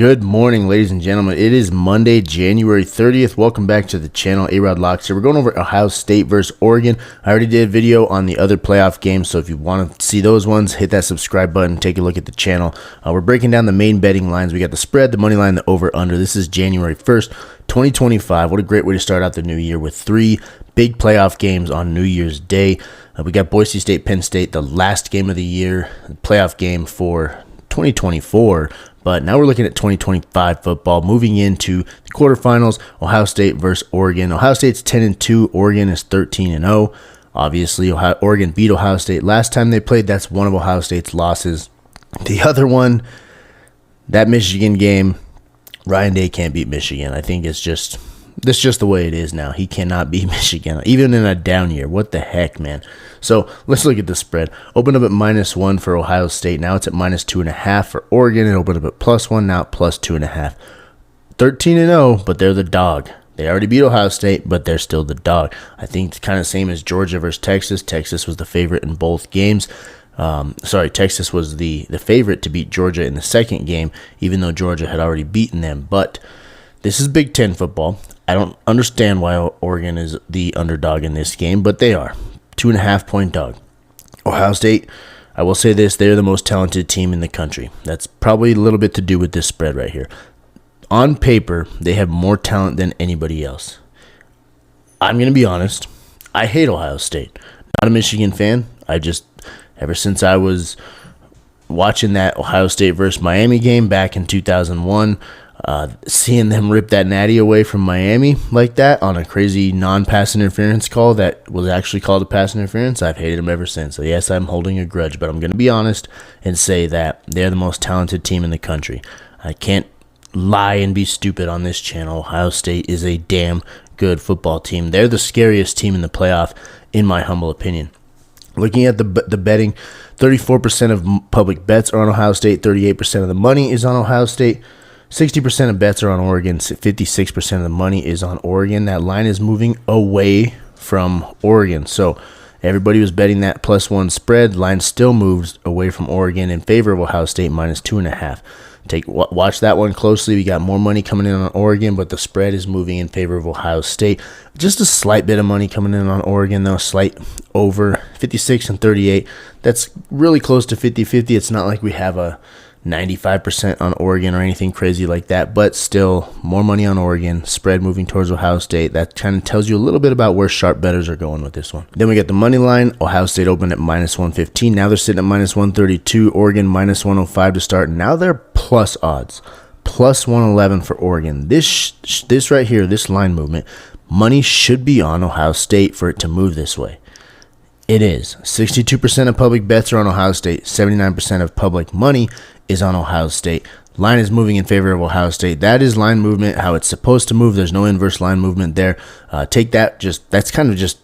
Good morning, ladies and gentlemen. It is Monday, January 30th. Welcome back to the channel. A-Rod Locks here. We're going over Ohio State versus Oregon. I already did a video on the other playoff games, so if you want to see those ones, hit that subscribe button, take a look at the channel. We're breaking down the main betting lines. We got the spread, the money line, the over-under. This is January 1st, 2025. What a great way to start out the new year with three big playoff games on New Year's Day. We got Boise State, Penn State, the last game of the year, playoff game for 2024. But now we're looking at 2025 football, moving into the quarterfinals, Ohio State versus Oregon. Ohio State's 10-2, Oregon is 13-0. Obviously, Oregon beat Ohio State last time they played. That's one of Ohio State's losses. The other one, that Michigan game, Ryan Day can't beat Michigan. I think that's just the way it is now. He cannot beat Michigan, even in a down year. What the heck, man? So let's look at the spread. Opened up at -1 for Ohio State. Now it's at -2.5 for Oregon. It opened up at +1. Now at +2.5. 13-0, but they're the dog. They already beat Ohio State, but they're still the dog. I think it's kind of the same as Georgia versus Texas. Texas was the favorite in both games. Texas was the favorite to beat Georgia in the second game, even though Georgia had already beaten them. But this is Big Ten football. I don't understand why Oregon is the underdog in this game, but they are. 2.5-point dog. Ohio State, I will say this, they're the most talented team in the country. That's probably a little bit to do with this spread right here. On paper, they have more talent than anybody else. I'm going to be honest, I hate Ohio State. Not a Michigan fan. Ever since I was watching that Ohio State versus Miami game back in 2001, seeing them rip that natty away from Miami like that on a crazy non-pass interference call that was actually called a pass interference, I've hated them ever since. So yes, I'm holding a grudge, but I'm going to be honest and say that they're the most talented team in the country. I can't lie and be stupid on this channel. Ohio State is a damn good football team. They're the scariest team in the playoff, in my humble opinion. Looking at the betting, 34% of public bets are on Ohio State, 38% of the money is on Ohio State. 60% of bets are on Oregon. 56% of the money is on Oregon. That line is moving away from Oregon. So everybody was betting that +1 spread. Line still moves away from Oregon in favor of Ohio State, -2.5. Watch that one closely. We got more money coming in on Oregon, but the spread is moving in favor of Ohio State. Just a slight bit of money coming in on Oregon, though. Slight over 56 and 38. That's really close to 50-50. It's not like we have a 95% on Oregon or anything crazy like that, but still more money on Oregon, spread moving towards Ohio State. That kind of tells you a little bit about where sharp bettors are going with this one. Then we got the money line. Ohio State opened at -115. Now they're sitting at -132. Oregon -105 to start. Now they're plus odds, +111 for Oregon. This right here, this line movement, money should be on Ohio State for it to move this way. It is. 62% of public bets are on Ohio State. 79% of public money is on Ohio State. Line is moving in favor of Ohio State. That is line movement, how it's supposed to move. There's no inverse line movement there. Take that. That's kind of just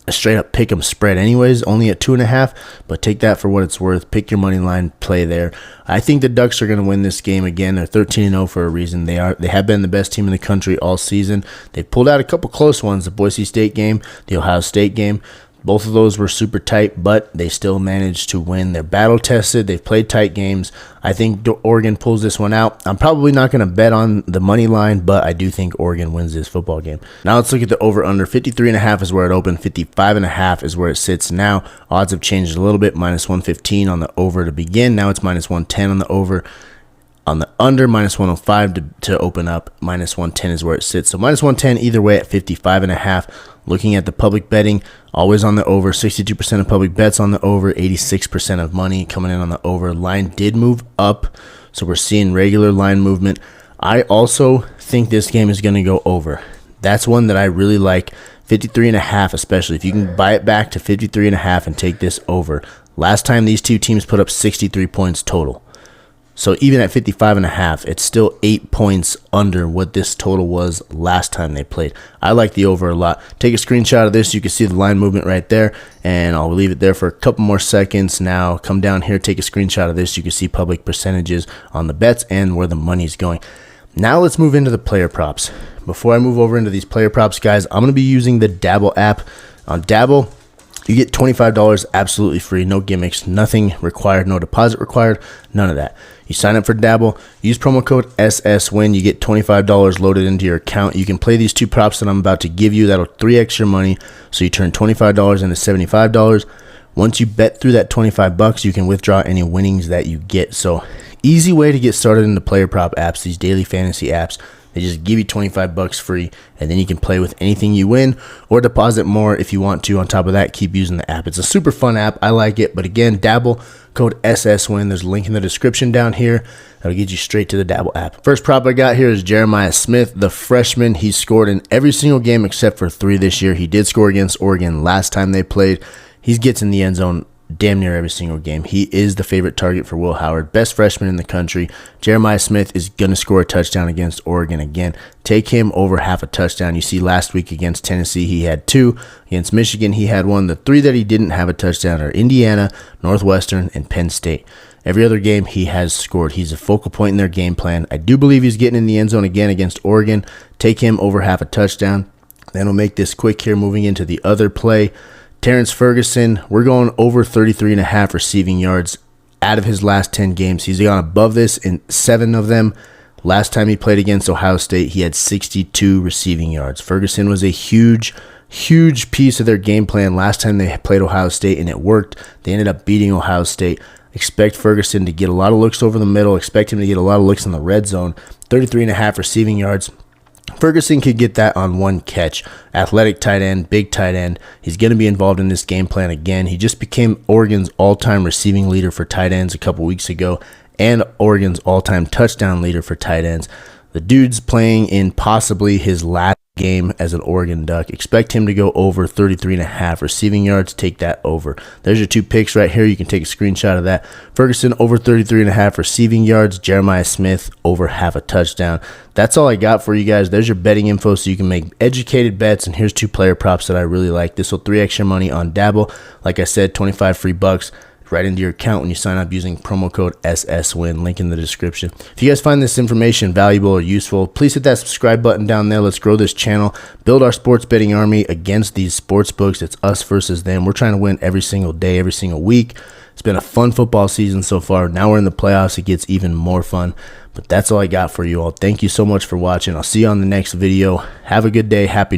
a straight up pick 'em spread anyways, only at 2.5, but take that for what it's worth. Pick your money line, play there. I think the Ducks are going to win this game again. They're 13-0 for a reason. They have been the best team in the country all season. They pulled out a couple close ones, the Boise State game, the Ohio State game. Both of those were super tight, but they still managed to win. They're battle-tested. They've played tight games. I think Oregon pulls this one out. I'm probably not going to bet on the money line, but I do think Oregon wins this football game. Now let's look at the over-under. 53.5 is where it opened. 55.5 is where it sits now. Odds have changed a little bit. -115 on the over to begin. Now it's -110 on the over. On the under, -105 to open up. -110 is where it sits. So -110 either way at 55.5. Looking at the public betting, always on the over. 62% of public bets on the over. 86% of money coming in on the over. Line did move up, so we're seeing regular line movement. I also think this game is going to go over. That's one that I really like. 53.5 especially. If you can buy it back to 53.5 and take this over. Last time these two teams put up 63 points total. So even at 55.5, it's still 8 points under what this total was last time they played. I like the over a lot. Take a screenshot of this. You can see the line movement right there, and I'll leave it there for a couple more seconds. Now come down here, take a screenshot of this. You can see public percentages on the bets and where the money's going. Now let's move into the player props. Before I move over into these player props, guys, I'm going to be using the Dabble app. On Dabble, You get $25 absolutely free, no gimmicks, nothing required, no deposit required, none of that. You sign up for Dabble, use promo code SSWIN, you get $25 loaded into your account. You can play these two props that I'm about to give you. That'll 3x your money, so you turn $25 into $75. Once you bet through that 25 bucks, you can withdraw any winnings that you get. So easy way to get started in the player prop apps, these daily fantasy apps. They just give you 25 bucks free, and then you can play with anything you win or deposit more if you want to. On top of that, keep using the app. It's a super fun app. I like it. But again, Dabble, code SSWIN. There's a link in the description down here. That'll get you straight to the Dabble app. First prop I got here is Jeremiah Smith, the freshman. He scored in every single game except for 3 this year. He did score against Oregon last time they played. He gets in the end zone damn near every single game. He is the favorite target for Will Howard, best freshman in the country. Jeremiah Smith is going to score a touchdown against Oregon again. Take him over half a touchdown. You see last week against Tennessee, he had 2. Against Michigan, he had 1. The 3 that he didn't have a touchdown are Indiana, Northwestern, and Penn State. Every other game he has scored. He's a focal point in their game plan. I do believe he's getting in the end zone again against Oregon. Take him over half a touchdown. Then we'll make this quick here, moving into the other play. Terrence Ferguson, we're going over 33.5 receiving yards out of his last 10 games. He's gone above this in 7 of them. Last time he played against Ohio State, he had 62 receiving yards. Ferguson was a huge piece of their game plan last time they played Ohio State, and it worked. They ended up beating Ohio State. Expect Ferguson to get a lot of looks over the middle. Expect him to get a lot of looks in the red zone. 33.5 receiving yards. Ferguson could get that on 1 catch. Athletic tight end, big tight end. He's going to be involved in this game plan again. He just became Oregon's all-time receiving leader for tight ends a couple weeks ago and Oregon's all-time touchdown leader for tight ends. The dude's playing in possibly his last game as an Oregon Duck. Expect him to go over 33.5 receiving yards. Take that over. There's your 2 picks right here. You can take a screenshot of that. Ferguson over 33.5 receiving yards. Jeremiah Smith over half a touchdown. That's all I got for you guys. There's your betting info so you can make educated bets. And here's 2 player props that I really like. This will 3x your money on Dabble. Like I said, 25 free bucks right into your account when you sign up using promo code SSWIN, link in the description. If you guys find this information valuable or useful, please hit that subscribe button down there. Let's grow this channel, build our sports betting army against these sports books. It's us versus them. We're trying to win every single day, every single week. It's been a fun football season so far. Now we're in the playoffs. It gets even more fun. But that's all I got for you all. Thank you so much for watching. I'll see you on the next video. Have a good day. Happy